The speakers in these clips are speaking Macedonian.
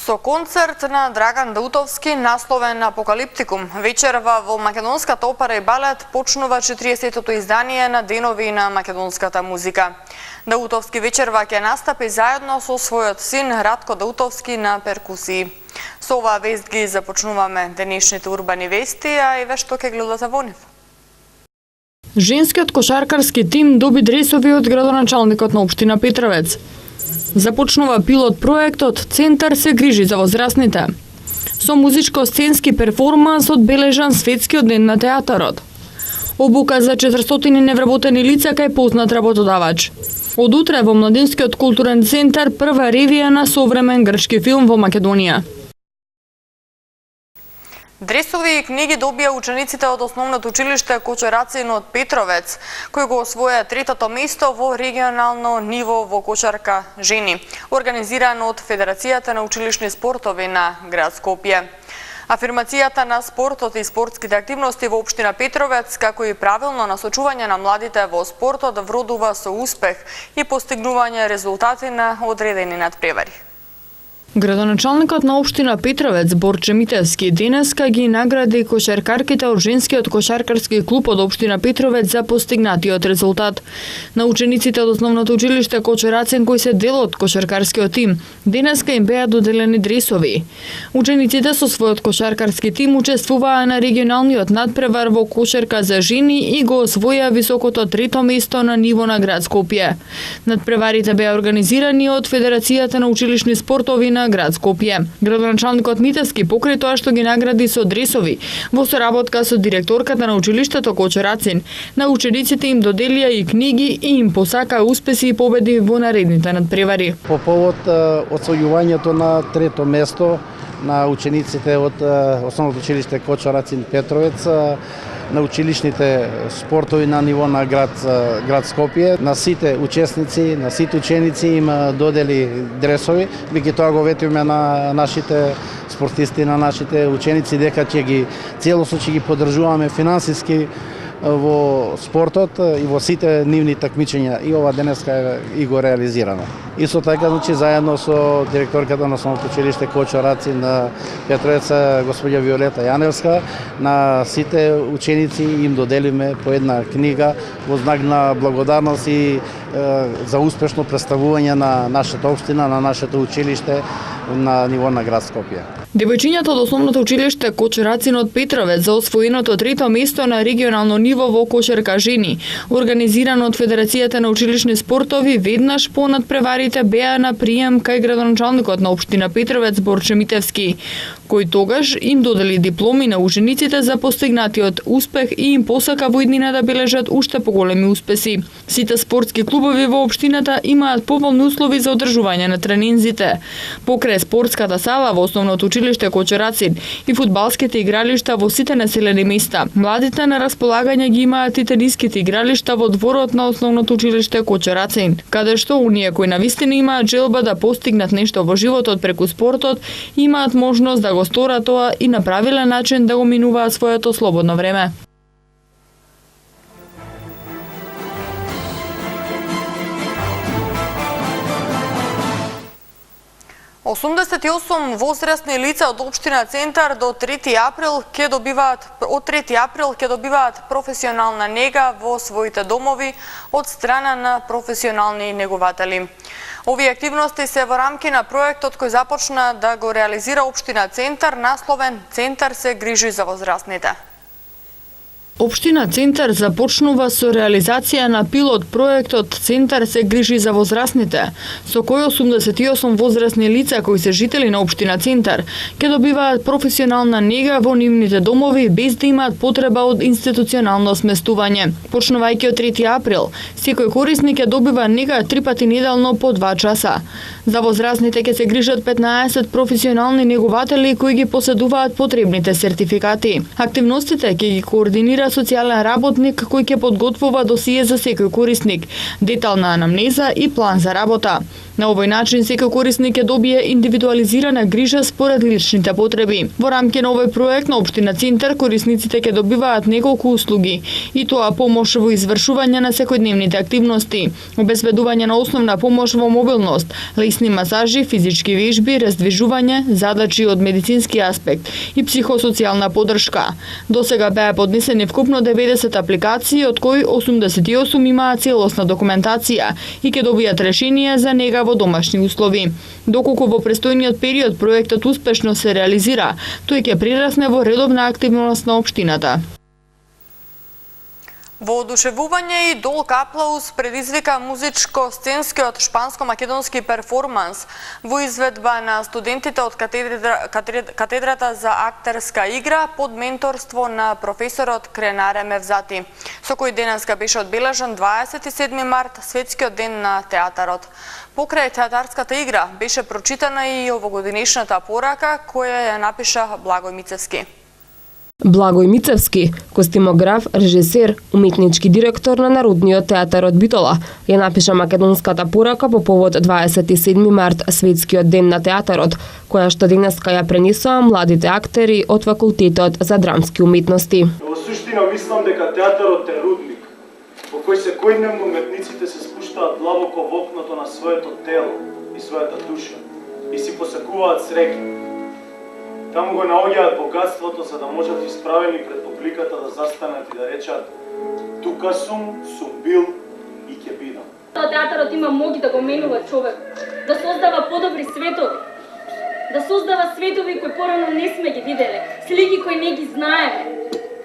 Со концерт на Драган Даутовски насловен Апокалиптикум, вечерва во Македонската опера и балет почнува 40-тото издание на Денови на македонската музика. Даутовски вечерва ќе настапи заедно со својот син Радко Даутовски на перкусии. Со оваа вест ги започнуваме денешните урбани вести, а и вешто ќе гледате во нив. Женскиот кошаркарски тим доби дресови од градоначалникот на општина Петровец. Започнува пилот проектот Центар се грижи за возрастните. Со музичко-сценски перформанс одбележан светскиот ден на театарот. Обука за 400 невработени лица кај познат работодавач. Од утре во Младинскиот културен центар прва ревија на современ грчки филм во Македонија. Дресови и книги добија учениците од основното училиште Кочарацин од Петровец, кој го освоја третото место во регионално ниво во кошарка жени, организирано од Федерацијата на училишни спортови на град Скопје. Афирмацијата на спортот и спортските активности во општина Петровец, како и правилно насочување на младите во спортот, вродува со успех и постигнување резултати на одредени надпревари. Градоначалникот на општина Петровец Борче Митевски денеска ги награди кошаркарките од женскиот кошаркарски клуб од општина Петровец за постигнатиот резултат. На учениците од основното училиште Кочарацин кои се дел од кошаркарскиот тим, денеска им беа доделени дресови. Учениците со својот кошаркарски тим учествуваа на регионалниот надпревар во кошарка за жени и го освоја високото трето место на ниво на град Скопје. Надпреварите беа организирани од Федерацијата на училишни спортови на град Скопје. Градоначалникот Митевски покрај тоа што ги награди со дресови, во соработка со директорката на училиштето Кочарацин, на учениците им доделија и книги и им посака успеси и победи во наредните надпревари. По повод освојувањето на трето место на учениците од основното училиште Кочарацин Петровец, на училишните спортови на ниво на град Скопје, на сите учесници, на сите ученици им додели дресови, бидејќи тоа го ветуваме на нашите спортисти, на нашите ученици дека целосно ќе ги поддржуваме финансиски во спортот и во сите нивни такмичења, и ова денеска и го реализирано. Исто така, заедно со директорката на основното училиште Кочарацин на Петровец, господја Виолета Јаневска, на сите ученици им доделиме по една книга во знак на благодарност и за успешно представување на нашата општина, на нашето училиште на ниво на град Скопје. Девојчињата од основното училиште Кочарацин од Петровец за освоеното трето место на регионално ниво во кошарка жени, организирано од Федерацијата на училишни спортови, веднаш по надпреварите беа на прием кај градоначалникот на општина Петровец Борче Митевски, кој тогаш им додели дипломи на учениците за постигнатиот успех и им посака во иднина да бележат уште поголеми успеси. Сите спортски клубови во општината имаат поволни услови за одржување на тренинзите. Покрај спортската сала во основното училиште Кочарацин и фудбалските игралишта во сите населени места, младите на располагање ги имаат и тениските игралишта во дворот на основното училиште Кочарацин, каде што оние кои навистина имаат желба да постигнат нешто во животот преку спортот, имаат можност да го сторат тоа и на правилен начин да го минуваат своето слободно време. Од 88 возрастни лица од општина Центар до 3 април ќе добиваат професионална нега во своите домови од страна на професионални негователи. Овие активности се во рамки на проектот кој започна да го реализира општина Центар, насловен Центар се грижи за возрастните. Општина Центар започнува со реализација на пилот проектот Центар се грижи за возрастните, со кој 88 возрастни лица кои се жители на општина Центар ќе добиваат професионална нега во нивните домови без да имаат потреба од институционално сместување. Почнувајќи од 3 април, секој корисник ќе добива нега 3 пати неделно по 2 часа. За возрастните ќе се грижат 15 професионални негователи кои ги поседуваат потребните сертификати. Активностите ќе ги координира добија социјален работник кој ќе подготвува досие за секој корисник, детална анамнеза и план за работа. На овој начин секој корисник ќе добие индивидуализирана грижа според личните потреби. Во рамки на овој проект на општина Центар корисниците ќе добиваат неколку услуги, и тоа помош во извршување на секојдневните активности, обезбедување на основна помош во мобилност, лесни масажи, физички вежби, раздвижување, задачи од медицински аспект и психосоцијална поддршка. Досега беа поднесени вкупно 90 апликации, од кои 88 имаат целосна документација и ќе добијат решение за нега во домашни услови. Доколку во престојниот период проектот успешно се реализира, тој ќе прерасне во редовна активност на општината. Воодушевување и долг аплауз предизвика музичко-сценскиот шпанско-македонски перформанс во изведба на студентите од катедрата за актерска игра под менторство на професорот Кренаре Мевзати, со кој денеска беше одбележан 27 март, светскиот ден на театарот. Покрај театарската игра беше прочитана и овогодинешната порака која ја напиша Благој Мицевски. Благој Мицевски, костимограф, режисер, уметнички директор на Народниот театар од Битола, ја напиша македонската порака по повод 27 март, светскиот ден на театарот, која што денеска ја пренесоа младите актери од факултетот за драмски уметности. Во суштина мислам дека театарот е рудник, во кој секојдневно уметниците се спуштаат длабоко во окното на своето тело и својата душа и си посакуваат среќа. Таму го наоѓаат богатството за да можат исправени пред публиката да застанат и да речат: тука сум бил и ќе бидам. Театарот има моги да го менува човек, да создава подобри светови, да создава светови кои порано не сме ги виделе, слики кои не ги знаеме,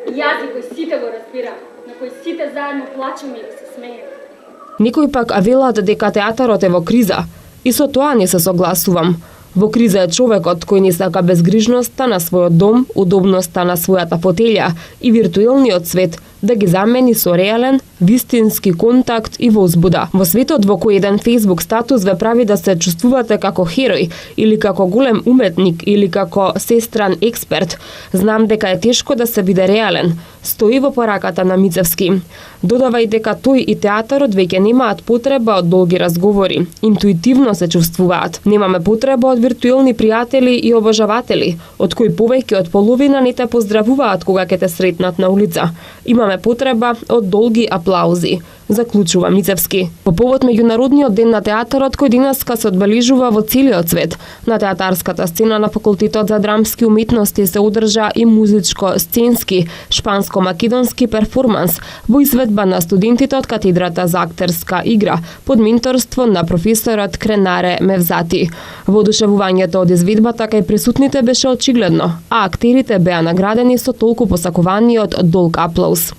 јазик кој сите го разбираме, на кој сите заедно плачеме и се смееме. Некои пак велат дека театарот е во криза, и со тоа не се согласувам. Во криза е човекот кој не сака безгрижноста на својот дом, удобноста на својата фотелја и виртуелниот свет да ги замени со реален, вистински контакт и возбуда. Во светот во кој еден Facebook статус ве прави да се чувствувате како херој или како голем уметник или како сестран експерт, знам дека е тешко да се биде реален, стои во пораката на Мицевски. Додава и дека тој и театарот веќе немаат потреба од долги разговори, интуитивно се чувствуваат. Немаме потреба од виртуелни пријатели и обожаватели, од кои повеќе од половина не те поздравуваат кога ќе те сретнат на улица. Имаме потреба од долги аплаузи, заклучува Мицевски. По повод меѓународниот ден на театарот кој денеска се одбележува во целиот свет, на театарската сцена на факултетот за драмски уметности се одржа и музичко-сценски шпанско-македонски перформанс во изведба на студентите од катедрата за актерска игра под менторство на професорот Кренаре Мевзати. Воодушевувањето од изведбата кај присутните беше очигледно, а актерите беа наградени со толку посакуваниот долг аплауз.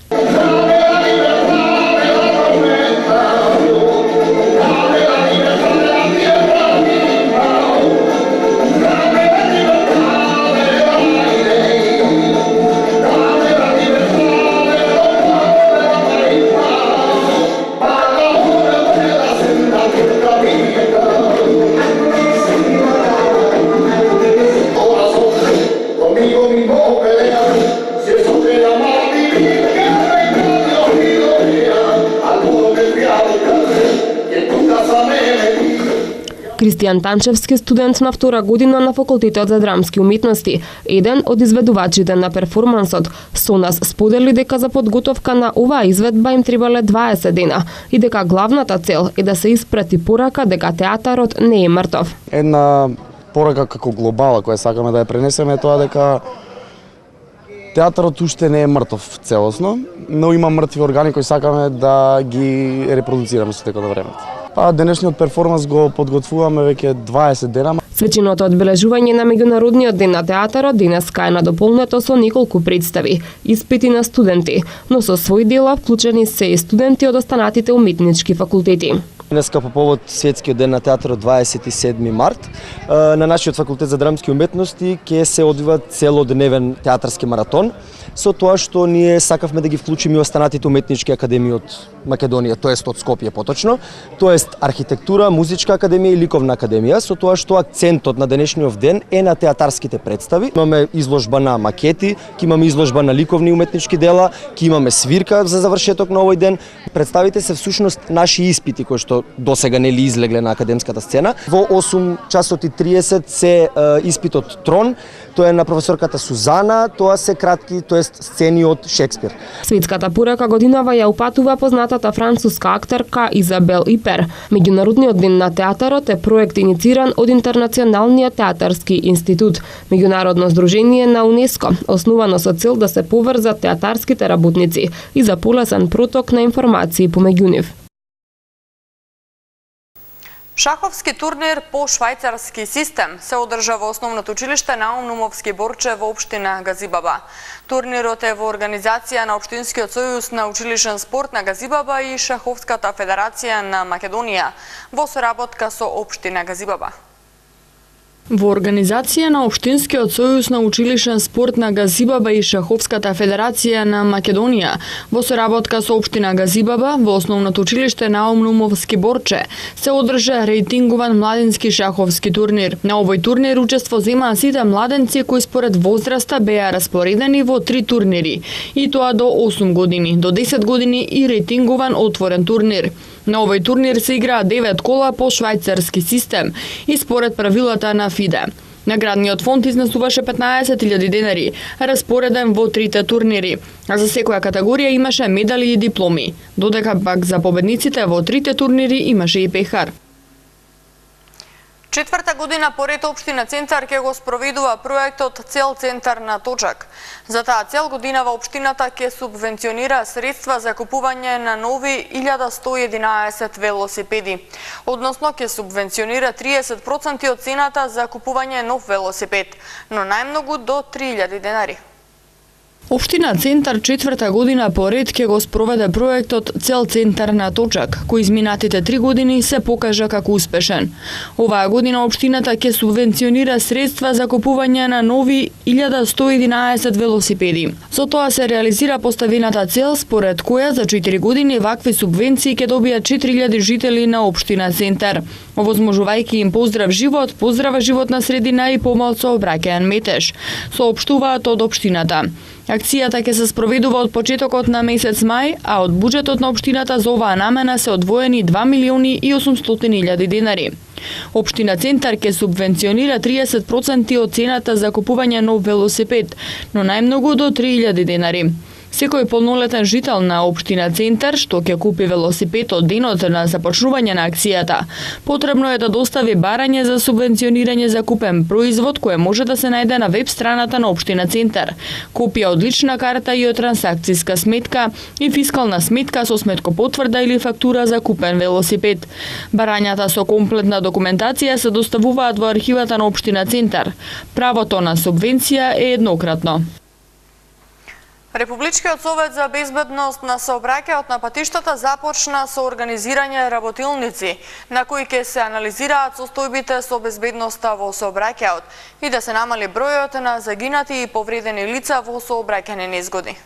Кристијан Танчевски, студент на втора година на факултетот за драмски уметности, еден од изведувачите на перформансот, со нас сподели дека за подготовка на оваа изведба им требале 20 дена и дека главната цел е да се испрати порака дека театарот не е мртов. Една порака како глобала која сакаме да ја пренесеме е тоа дека театарот уште не е мртов целосно, но има мртви органи кои сакаме да ги репродуцираме со текот на времето. Денешниот перформанс го подготвуваме веќе 20 дена. Свеченото одбележување на меѓународниот ден на театарот денеска е надополнето со неколку представи, испити на студенти, но со свој дел вклучени се и студенти од останатите уметнички факултети. Днеска по повод Светскиот ден на театарот 27 март, на нашиот факултет за драмски уметности ќе се одвива целодневен театарски маратон, со тоа што ние сакавме да ги вклучиме и останатите уметнички академии од Македонија, тоест од Скопје поточно, тоест архитектура, музичка академија и ликовна академија, со тоа што акцентот на денешниот ден е на театарските представи. Имаме изложба на макети, ќе имаме изложба на ликовни уметнички дела, ќе имаме свирка за завршеток на овој ден. Представите се всушност наши испити кои што досега не ли излегле на академската сцена. Во 8 часот и 30 се испитот Трон, тоа е на професорката Сузана, тоа се кратки, тоест сцени од Шекспир. Светската порека годинава ја упатува познатата француска актерка Изабел Ипер. Меѓународниот ден на театарот е проект инициран од Интернационалниот театарски институт, меѓународно здружение на УНЕСКО, основано со цел да се поврзат театарските работници и за полесен проток на информации помеѓу нив. Шаховски турнир по швајцарски систем се одржа во основното училиште Наум Нумовски Борче во општина Газибаба. Турнирот е во организација на Општинскиот сојуз на училишен спорт на Газибаба и Шаховската федерација на Македонија во соработка со општина Газибаба. Во организација на Општинскиот сојуз на училишен спорт на Газибаба и Шаховската федерација на Македонија, во соработка со општина Газибаба, во основното училиште Наум Нумовски Борче, се одржа рейтингуван младински шаховски турнир. На овој турнир учество земаа сите младенци кои според возраста беа распоредени во 3 турнири, и тоа до 8 години, до 10 години и рейтингуван отворен турнир. На овој турнир се играа 9 кола по швајцарски систем и според правилата на ФИДЕ. Наградниот фонд изнесуваше 15.000 денари, распореден во 3 турнири, а за секоја категорија имаше медали и дипломи, додека пак за победниците во 3 турнири имаше и пехар. Четврта година поред општина Центар ќе го спроведува проектот Цел центар на точак. За таа цел годинава општината ќе субвенционира средства за купување на нови 1111 велосипеди. Односно ќе субвенционира 30% од цената за купување нов велосипед, но најмногу до 3000 денари. Општина Центар четврта година поред ќе го спроведе проектот Цел центар на точак, кој изминатите 3 години се покажа како успешен. Оваа година општината ќе субвенционира средства за купување на нови 1111 велосипеди. Со тоа се реализира поставената цел според која за 4 години вакви субвенции ќе добијат 4000 жители на општина Центар, овозможувајќи им поздрав живот, поздрава животна средина и помал со обраќаен метеж, соопштуваат од општината. Акцијата ќе се спроведува од почетокот на месец мај, а од буџетот на општината за оваа намена се одвоени 2.800.000 денари. Општина Центар ќе субвенционира 30% од цената за купување нов велосипед, но најмногу до 3.000 денари. Секој полнолетен жител на општина Центар што ќе купи велосипед од денот на започнување на акцијата, потребно е да достави барање за субвенционирање за купен производ кое може да се најде на веб страната на општина Центар, копија од лична карта и од трансакцијска сметка и фискална сметка со сметкопотврда или фактура за купен велосипед. Барањата со комплетна документација се доставуваат во архивата на општина Центар. Правото на субвенција е еднократно. Републичкиот совет за безбедност на сообраќајот на патиштата започна со организирање работилници на кои ќе се анализираат состојбите со безбедноста во сообраќајот и да се намали бројот на загинати и повредени лица во сообраќајни незгоди.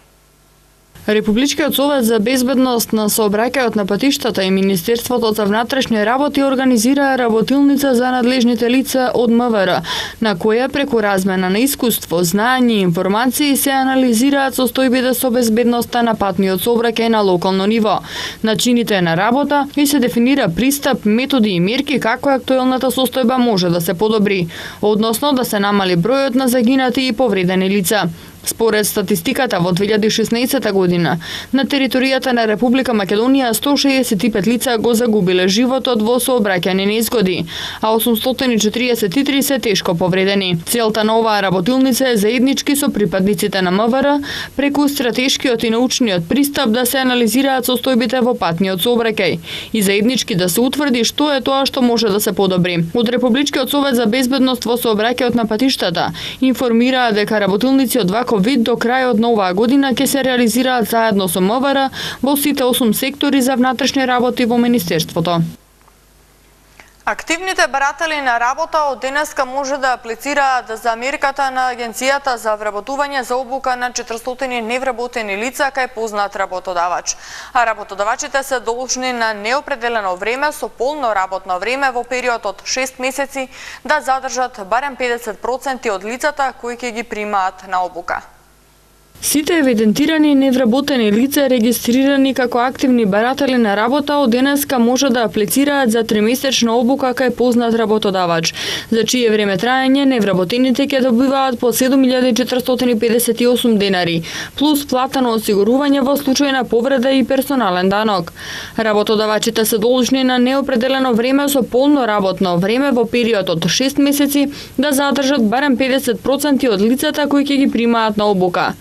Републичкиот совет за безбедност на сообраќајот на патиштата и Министерството за внатрешни работи организираа работилница за надлежните лица од МВР, на која преку размена на искуство, знаење и информации се анализираат состојбите со безбедноста на патниот сообраќај на локално ниво, начините на работа и се дефинира пристап, методи и мерки како актуелната состојба може да се подобри, односно да се намали бројот на загинати и повредени лица. Според статистиката во 2016 година, на територијата на Република Македонија 165 лица го загубиле животот во сообраќајни незгоди, а 843 се тешко повредени. Целта на оваа работилница е заеднички со припадниците на МВР преку стратешкиот и научниот пристап да се анализираат состојбите во патниот сообраќај и заеднички да се утврди што е тоа што може да се подобри. Од Републичкиот совет за безбедност во сообраќајот на патиштата информираа дека работилници од ваков вид до крајот на оваа година ќе се реализираат заедно со МВР во сите 8 сектори за внатрешни работи во Министерството. Активните баратели на работа од денеска може да аплицираат за мерката на Агенцијата за вработување за обука на 400 невработени лица кај познат работодавач. А работодавачите се должни на неопределено време со полно работно време во период од 6 месеци да задржат барем 50% од лицата кои ќе ги примаат на обука. Сите евидентирани невработени лица регистрирани како активни баратели на работа од денеска може да аплицираат за 3-месечна обука кај познат работодавач, за чие време траење невработените ќе добиваат по 7458 денари, плюс платено осигурување во случај на повреда и персонален данок. Работодавачите се должни на неопределено време со полно работно време во период од 6 месеци да задржат барем 50% од лицата кои ќе ги примаат на обука.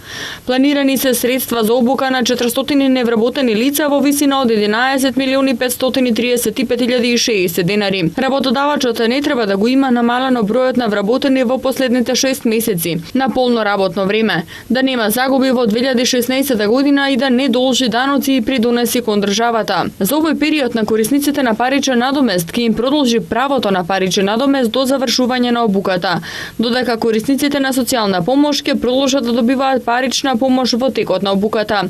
Планирани се средства за обука на 400 невработени лица во висина од 11.535.060 денари. Работодавачот не треба да го има намалено бројот на вработени во последните 6 месеци на полно работно време, да нема загуби во 2016 година и да не должи даноци и придонеси кон државата. За овој период на корисниците на паричен надомест ќе им продолжи правото на паричен надомест до завршување на обуката, додека корисниците на социјална помош ќе продолжат да добиваат парична помош во текот на обуката.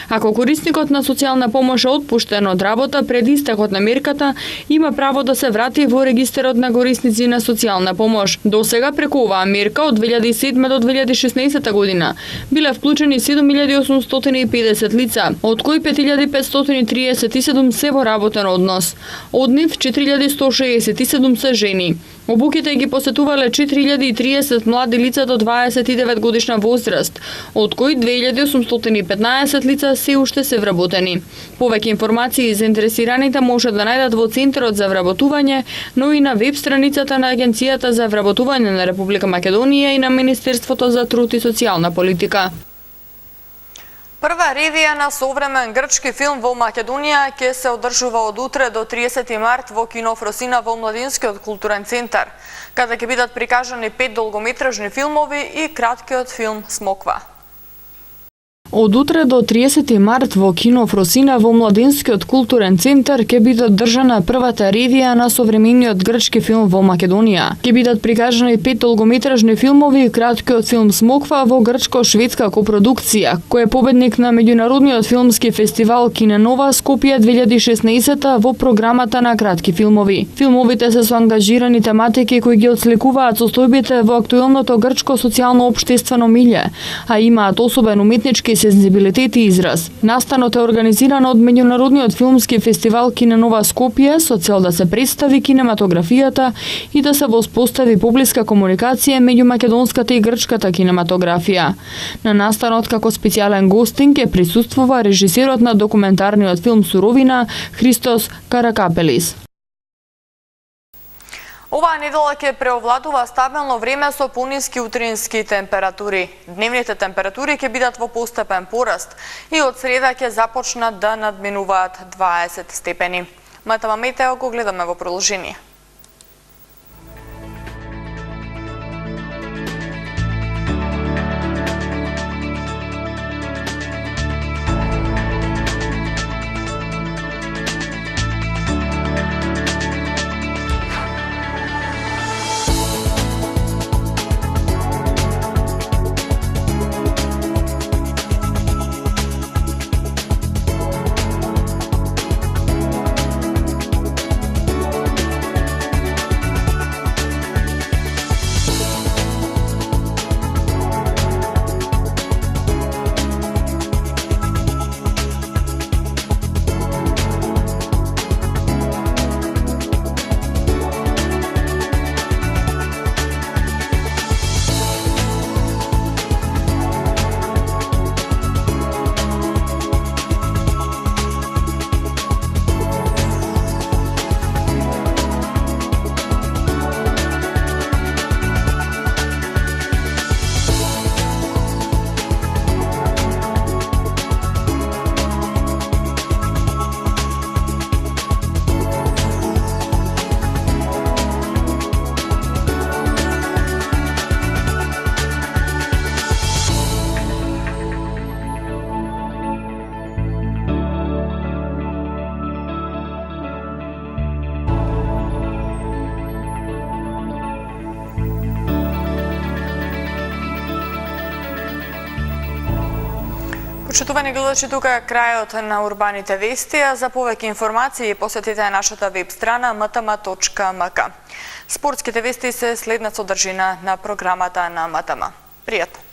Ако корисникот на социјална помош е отпуштен од работа пред истекот на мерката, има право да се врати во регистерот на корисници на социјална помош. До сега преку оваа мерка од 2007 до 2016 година биле вклучени 7850 лица, од кои 5537 се во работен однос. Од нив 4167 се жени. Обуките ги посетувале 4030 млади лица до 29 годишна возраст, од кои 2815 лица се уште се вработени. Повеќе информации заинтересираните може да најдат во Центарот за вработување, но и на веб страницата на Агенцијата за вработување на Република Македонија и на Министерството за труд и социјална политика. Прва ревија на современ грчки филм во Македонија ќе се одржува од утре до 30 март во кино Фросина во Младинскиот културен центар, каде ќе бидат прикажани 5 долгометражни филмови и краткиот филм Смоква. Од утре до 30 март во кино Фросина во Младинскиот културен центар ќе биде одржана првата ревија на современиот грчки филм во Македонија. Ќе бидат прикажани 5 долгометражни филмови и краткиот филм Смоква во грчко-шведска копродукција, кој е победник на меѓународниот филмски фестивал Киненова Скопје 2016 во програмата на кратки филмови. Филмовите се со ангажирани тематики кои ги отсликуваат состојбите во актуелното грчко социјално-општествено милје, а имаат особен уметнички сензибилитет и израз. Настанот е организиран од меѓународниот филмски фестивал Киненова Скопје со цел да се представи кинематографијата и да се воспостави поблиска комуникација меѓу македонската и грчката кинематографија. На настанот како специјален гостин ќе присуствува режисерот на документарниот филм Суровина Христос Каракапелис. Оваа недела ќе преовладува стабилно време со пониски утрински температури. Дневните температури ќе бидат во постепен пораст и од среда ќе започнат да надминуваат 20 степени. Матама метео го гледаме во продолжение. Почитувани гледачи, тука е крајот на урбаните вести, а за повеќе информации посетете нашата веб страна mtm.mk. Спортските вести се следна содржина на програмата на МТМ. Пријатно!